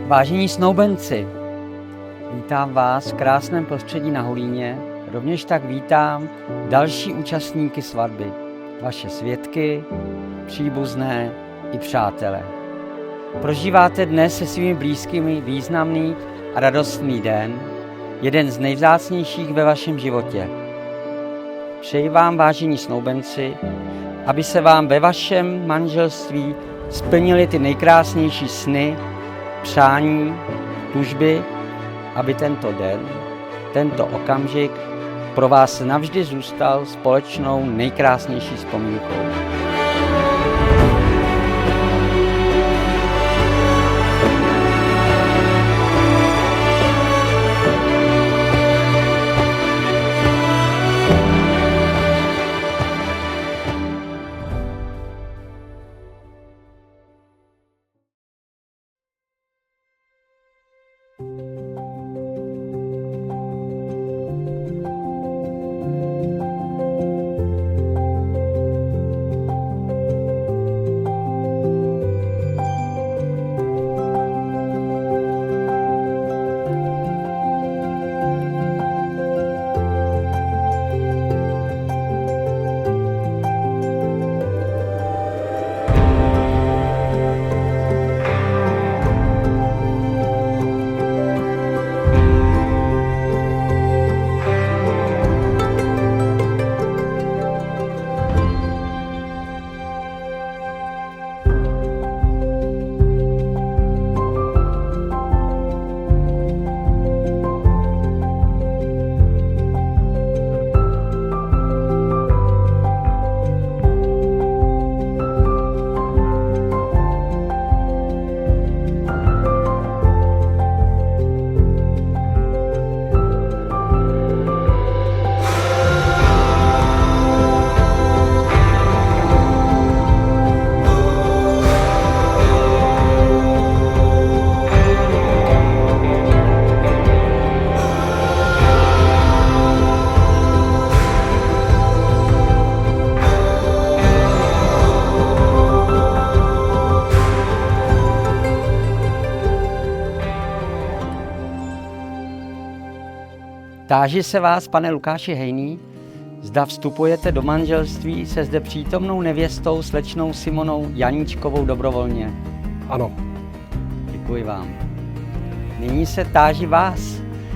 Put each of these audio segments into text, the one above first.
Vážení snoubenci, vítám vás v krásném prostředí na Hulíně, rovněž tak vítám další účastníky svatby, vaše svědky, příbuzné i přátelé. Prožíváte dnes se svými blízkými významný a radostný den, jeden z nejvzácnějších ve vašem životě. Přeji vám, vážení snoubenci, aby se vám ve vašem manželství splnily ty nejkrásnější sny, přání, tužby, aby tento den, tento okamžik pro vás navždy zůstal společnou nejkrásnější vzpomínkou. Táži se vás, pane Lukáši Hejný, zda vstupujete do manželství se zde přítomnou nevěstou slečnou Simonou Janíčkovou dobrovolně. Ano. Děkuji vám. Nyní se táži vás,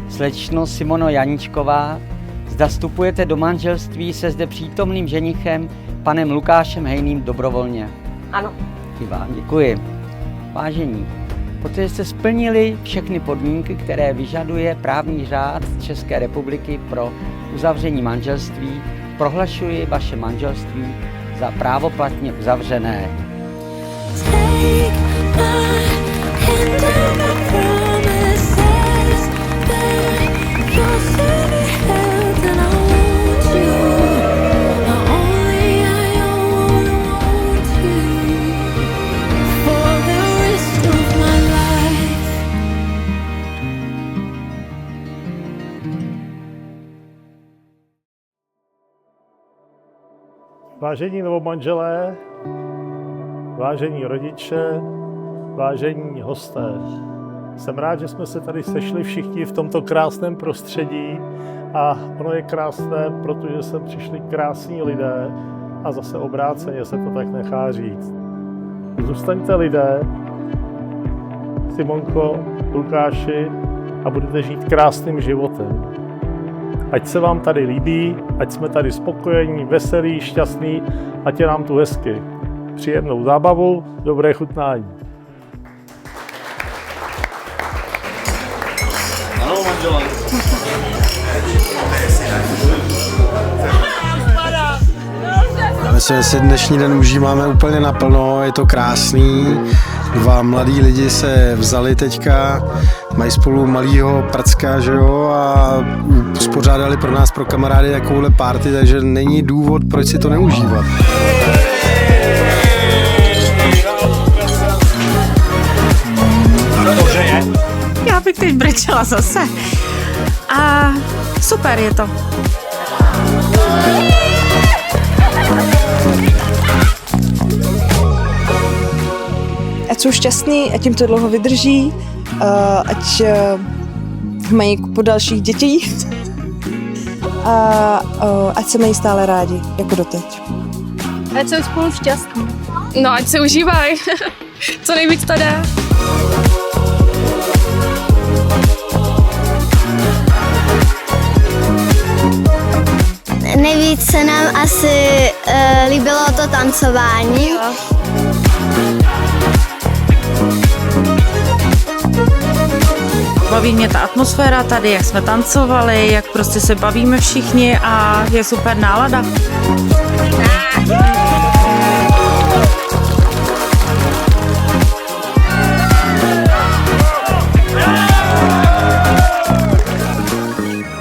slečno Simono Janíčková, zda vstupujete do manželství se zde přítomným ženichem, panem Lukášem Hejným dobrovolně. Ano. I vám děkuji. Vážení, protože jste splnili všechny podmínky, které vyžaduje právní řád České republiky pro uzavření manželství, prohlašuji vaše manželství za právoplatně uzavřené. Vážení novomanželé, vážení rodiče, vážení hosté, jsem rád, že jsme se tady sešli všichni v tomto krásném prostředí a ono je krásné, protože sem přišli krásní lidé a zase obráceně se to tak nechá říct. Zůstaňte lidé, Simonko, Lukáši, a budete žít krásným životem. Ať se vám tady líbí, ať jsme tady spokojení, veselí, šťastní, ať je nám tu hezky. Příjemnou zábavu, dobré chutnání. Ano, manželé. Já myslím, že si dnešní den užíváme úplně naplno, je to krásný. Dva mladí lidi se vzali teďka, mají spolu malýho prcka, že jo, a uspořádali pro nás, pro kamarády, takovouhle party, takže není důvod, proč si to neužívat. Já bych teď brečela zase. A super je to. Ať jsou šťastný, ať jim to dlouho vydrží ať mají kupu dalších dětí a ať se mají stále rádi, jako doteď. Ať jsou spolu šťastní. No, ať se užívají. Co nejvíc to jde. Nejvíc se nám asi líbilo to tancování. Baví mě ta atmosféra tady, jak jsme tancovali, jak prostě se bavíme všichni a je super nálada.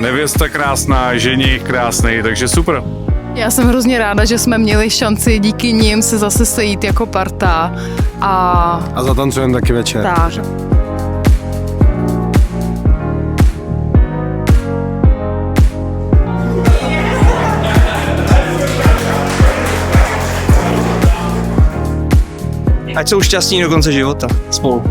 Nevěsta krásná, ženich krásný, takže super. Já jsem hrozně ráda, že jsme měli šanci díky nim se zase sejít jako parta A zatancujeme taky večer. Tak. Ať jsou šťastní do konce života spolu.